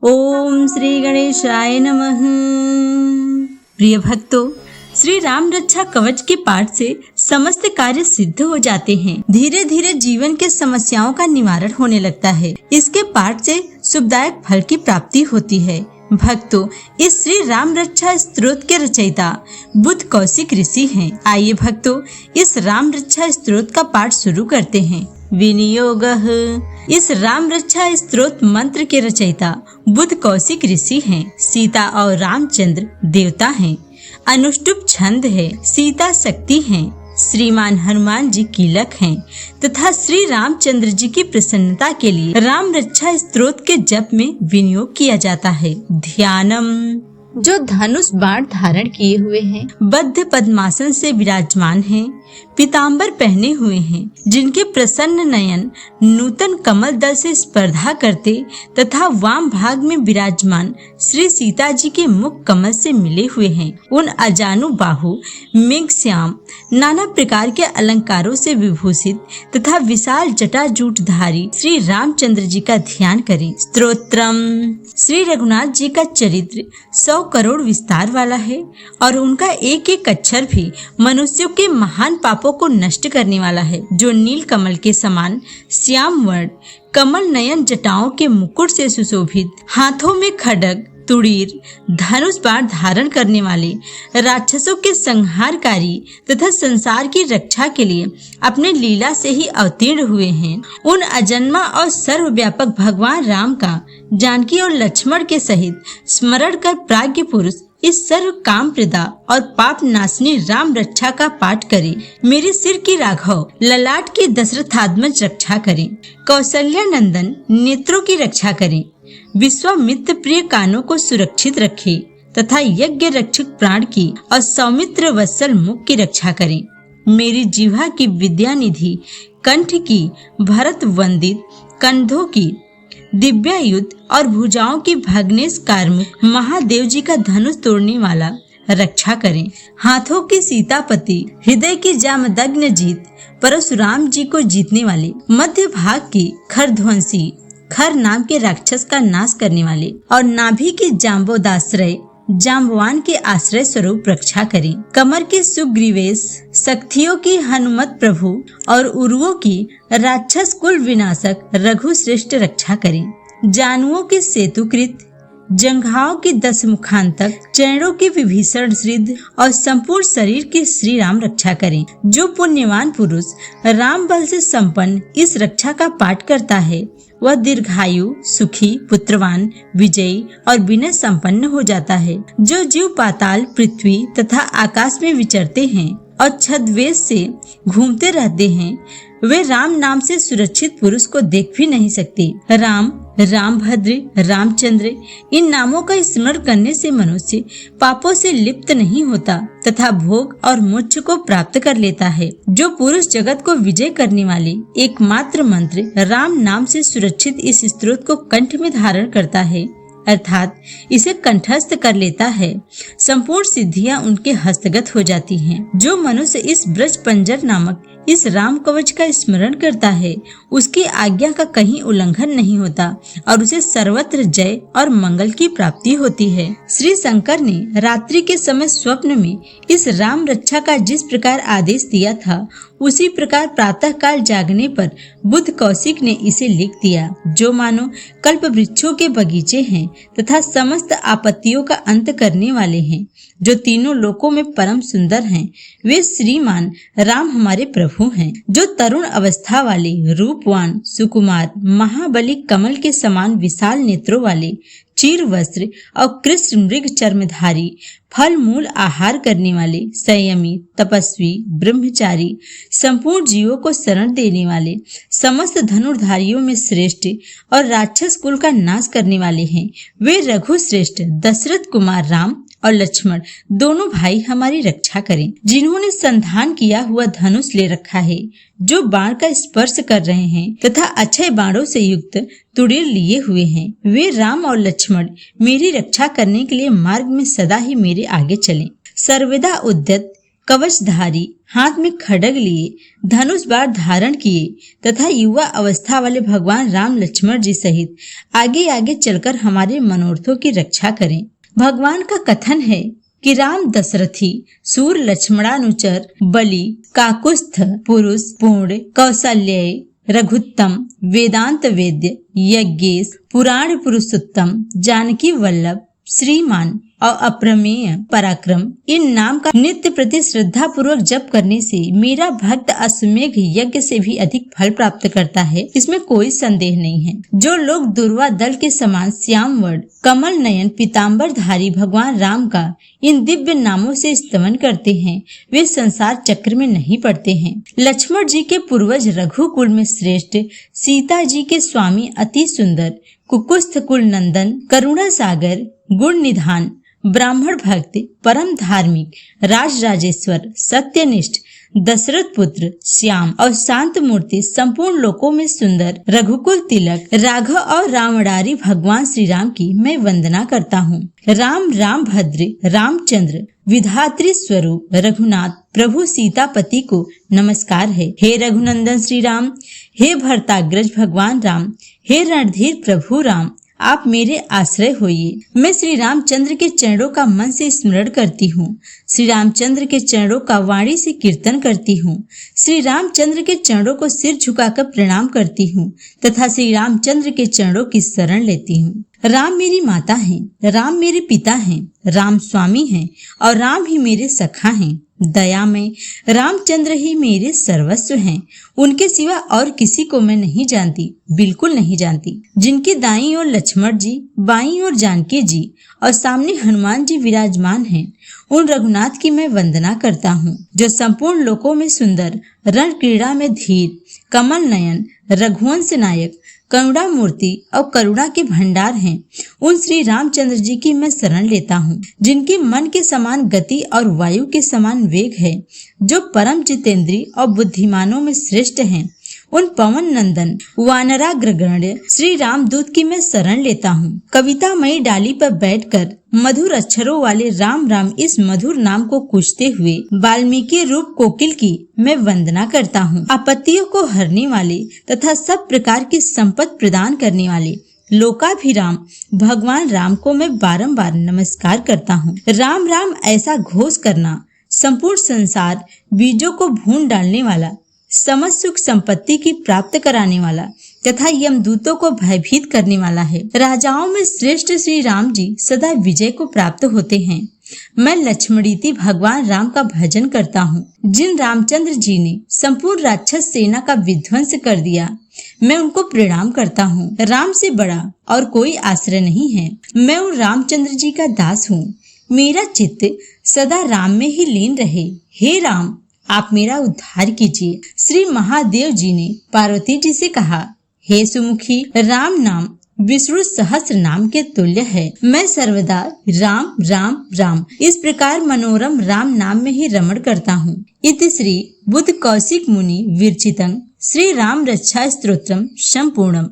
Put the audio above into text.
ओम श्री गणेशाय नमः। प्रिय भक्तों, श्री राम रक्षा कवच के पाठ से समस्त कार्य सिद्ध हो जाते हैं। धीरे धीरे जीवन के समस्याओं का निवारण होने लगता है। इसके पाठ से शुभदायक फल की प्राप्ति होती है। भक्तों, इस श्री राम रक्षा स्तोत्र के रचयिता बुद्ध कौशिक ऋषि हैं। आइए भक्तों, इस राम रक्षा स्तोत्र का पाठ शुरू करते हैं। विनियोगः। इस राम रक्षा स्तोत्र मंत्र के रचयिता बुद्ध कौशिक ऋषि हैं। सीता और रामचंद्र देवता हैं। अनुष्टुप छंद है। सीता शक्ति हैं। श्रीमान हनुमान जी कीलक हैं तथा श्री रामचंद्र जी की प्रसन्नता के लिए राम रक्षा स्तोत्र के जप में विनियोग किया जाता है। ध्यानम। जो धनुष बाण धारण किए हुए हैं, बद्ध पद्मासन से विराजमान हैं, पीताम्बर पहने हुए हैं, जिनके प्रसन्न नयन नूतन कमल दल से स्पर्धा करते तथा वाम भाग में विराजमान श्री सीता जी के मुख कमल से मिले हुए हैं, उन अजानु बाहु मेघ श्याम नाना प्रकार के अलंकारों से विभूषित तथा विशाल जटाजूटधारी श्री रामचंद्र जी का ध्यान करें। स्तोत्रम। श्री रघुनाथ जी का चरित्र 100 करोड़ विस्तार वाला है और उनका एक एक अक्षर भी मनुष्यों के महान पापों को नष्ट करने वाला है। जो नील कमल के समान श्याम वर्ण कमल नयन जटाओं के मुकुट से सुशोभित, हाथों में खड्ग तुड़ीर धनुष बाण धारण करने वाले, राक्षसों के संहारकारी तथा संसार की रक्षा के लिए अपने लीला से ही अवतीर्ण हुए हैं, उन अजन्मा और सर्वव्यापक भगवान राम का जानकी और लक्ष्मण के सहित स्मरण कर प्राज्ञ पुरुष इस सर्व काम प्रदा और पाप नाशनी राम रक्षा का पाठ करें। मेरे सिर की राघव ललाट की दशरथात्मज रक्षा करें। कौशल्या नंदन नेत्रों की रक्षा करें। विश्वामित्र प्रिय कानों को सुरक्षित रखे तथा यज्ञ रक्षक प्राण की और सौमित्र वत्सल मुख की रक्षा करें। मेरी जिह्वा की विद्या निधि, कंठ की भरत वंदित, कंधों की दिव्यायुध और भुजाओं की भग्नेश कार्मुक महादेव जी का धनुष तोड़ने वाला रक्षा करें। हाथों की सीतापति, हृदय की जामदग्न जीत, परशुराम जी को जीतने वाले, मध्य भाग की खरध्वंसी खर नाम के राक्षस का नाश करने वाले और नाभि की जाम्बोदाश्रय जाम्बवान के आश्रय स्वरूप रक्षा करें। कमर की सुग्रीवेश, शक्तियों की हनुमत प्रभु और उर्वों की राक्षस कुल विनाशक रघु श्रेष्ठ रक्षा करें। जानुओं की सेतुकृत, जंघाओं की 10 मुखांतक, चरणों की विभीषण सिद्ध और संपूर्ण शरीर की श्री राम रक्षा करें। जो पुण्यवान पुरुष राम बल से संपन्न इस रक्षा का पाठ करता है, वह दीर्घायु, सुखी, पुत्रवान, विजयी और विनय संपन्न हो जाता है। जो जीव पाताल, पृथ्वी तथा आकाश में विचरते हैं और छद्मवेश से घूमते रहते हैं, वे राम नाम से सुरक्षित पुरुष को देख भी नहीं सकते। राम, रामभद्र, रामचंद्र इन नामों का स्मरण करने से मनुष्य पापों से लिप्त नहीं होता तथा भोग और मोक्ष को प्राप्त कर लेता है। जो पुरुष जगत को विजय करने वाले एकमात्र मंत्र राम नाम से सुरक्षित इस स्तोत्र को कंठ में धारण करता है, अर्थात इसे कंठस्थ कर लेता है, संपूर्ण सिद्धियां उनके हस्तगत हो जाती हैं। जो मनुष्य इस ब्रज पंजर नामक इस राम कवच का स्मरण करता है, उसकी आज्ञा का कहीं उल्लंघन नहीं होता और उसे सर्वत्र जय और मंगल की प्राप्ति होती है। श्री शंकर ने रात्रि के समय स्वप्न में इस राम रक्षा का जिस प्रकार आदेश दिया था, उसी प्रकार प्रातः काल जागने पर बुद्ध कौशिक ने इसे लिख दिया। जो मानो कल्प वृक्षों के बगीचे हैं तथा समस्त आपत्तियों का अंत करने वाले हैं, जो तीनों लोकों में परम सुंदर हैं, वे श्रीमान राम हमारे प्रभु हैं। जो तरुण अवस्था वाले, रूपवान, सुकुमार, महाबली, कमल के समान विशाल नेत्रों वाले, चीर वस्त्र और कृष्ण मृग चर्मधारी, फल मूल आहार करने वाले, संयमी, तपस्वी, ब्रह्मचारी, संपूर्ण जीवों को शरण देने वाले, समस्त धनुर्धारियों में श्रेष्ठ और राक्षस कुल का नाश करने वाले हैं, वे रघु श्रेष्ठ दशरथ कुमार राम और लक्ष्मण दोनों भाई हमारी रक्षा करें। जिन्होंने संधान किया हुआ धनुष ले रखा है, जो बाण का स्पर्श कर रहे हैं तथा अक्षय बाणों से युक्त तुड़ीर लिए हुए हैं, वे राम और लक्ष्मण मेरी रक्षा करने के लिए मार्ग में सदा ही मेरे आगे चलें। सर्वदा उद्यत कवचधारी, हाथ में खड्ग लिए, धनुष बाण धारण किए तथा युवा अवस्था वाले भगवान राम लक्ष्मण जी सहित आगे आगे चलकर हमारे मनोरथों की रक्षा करें। भगवान का कथन है कि राम दशरथी, सूर लक्ष्मणानुचर, बलि, काकुस्थ, पुरुष, पूर्ण, कौशल्य, रघुत्तम, वेदांत वेद्य, यज्ञेश, पुराण पुरुषोत्तम, जानकी वल्लभ, श्रीमान और अप्रमेय पराक्रम, इन नाम का नित्य प्रति श्रद्धा पूर्वक जप करने से मेरा भक्त अश्वमेघ यज्ञ से भी अधिक फल प्राप्त करता है, इसमें कोई संदेह नहीं है। जो लोग दुर्वा दल के समान श्याम वर्ण, कमल नयन, पीताम्बर धारी भगवान राम का इन दिव्य नामों से स्तमन करते हैं, वे संसार चक्र में नहीं पड़ते हैं। लक्ष्मण जी के पूर्वज रघुकुल में श्रेष्ठ, सीता जी के स्वामी अति सुंदर, कुकुस्थ कुल नंदन, करुणा सागर, गुण निधान, ब्राह्मण भक्त, परम धार्मिक, राज राजेश्वर, सत्यनिष्ठ, दशरथ पुत्र, श्याम और शांत मूर्ति, संपूर्ण लोकों में सुंदर, रघुकुल तिलक, राघव और रामडारी भगवान श्री राम की मैं वंदना करता हूँ। राम राम भद्र, रामचंद्र, विधात्री स्वरूप रघुनाथ प्रभु सीतापति को नमस्कार है। हे रघुनंदन श्री राम, हे भरताग्रज भगवान राम, हे रणधीर प्रभु राम, आप मेरे आश्रय होइए। मैं श्री रामचंद्र के चरणों का मन से स्मरण करती हूँ, श्री रामचंद्र के चरणों का वाणी से कीर्तन करती हूँ, श्री रामचंद्र के चरणों को सिर झुकाकर प्रणाम करती हूँ तथा श्री रामचंद्र के चरणों की शरण लेती हूँ। राम मेरी माता हैं, राम मेरे पिता हैं, राम स्वामी हैं और राम ही मेरे सखा हैं। दया में रामचंद्र ही मेरे सर्वस्व हैं, उनके सिवा और किसी को मैं नहीं जानती, बिल्कुल नहीं जानती। जिनकी दाईं ओर लक्ष्मण जी, बाईं ओर जानकी जी और सामने हनुमान जी विराजमान हैं, उन रघुनाथ की मैं वंदना करता हूँ, जो संपूर्ण लोकों में सुंदर, रण क्रीड़ा में धीर, कमल नयन, रघुवंश नायक, करुणा मूर्ति और करुणा के भंडार हैं। उन श्री रामचंद्र जी की मैं शरण लेता हूँ, जिनकी मन के समान गति और वायु के समान वेग है, जो परम जितेंद्री और बुद्धिमानों में श्रेष्ठ हैं। उन पवन नंदन वानराग्रगण्य श्री रामदूत की मैं शरण लेता हूँ। कवितामयी डाली पर बैठकर मधुर अक्षरों वाले राम राम इस मधुर नाम को कूजते हुए वाल्मीकि रूप कोकिल की मैं वंदना करता हूँ। आपत्तियों को हरने वाले तथा सब प्रकार की संपत्ति प्रदान करने वाले लोकाभिराम भगवान राम को मैं बारंबार नमस्कार करता हूँ। राम राम ऐसा घोष करना संपूर्ण संसार बीजों को भून डालने वाला, समस्त सुख संपत्ति की प्राप्त कराने वाला तथा यमदूतों को भयभीत करने वाला है। राजाओं में श्रेष्ठ श्री राम जी सदा विजय को प्राप्त होते हैं। मैं लक्ष्मणीति भगवान राम का भजन करता हूँ। जिन रामचंद्र जी ने संपूर्ण राक्षस सेना का विध्वंस कर दिया, मैं उनको प्रणाम करता हूँ। राम से बड़ा और कोई आश्रय नहीं है। मैं उन रामचंद्र जी का दास हूँ। मेरा चित्त सदा राम में ही लीन रहे। हे राम, आप मेरा उद्धार कीजिए। श्री महादेव जी ने पार्वती जी से कहा, हे सुमुखी, राम नाम विष्णु सहस्त्र नाम के तुल्य है। मैं सर्वदा राम राम राम इस प्रकार मनोरम राम नाम में ही रमण करता हूँ। इति श्री बुद्ध कौशिक मुनि विरचितं श्री राम रक्षा स्तोत्रम संपूर्णम।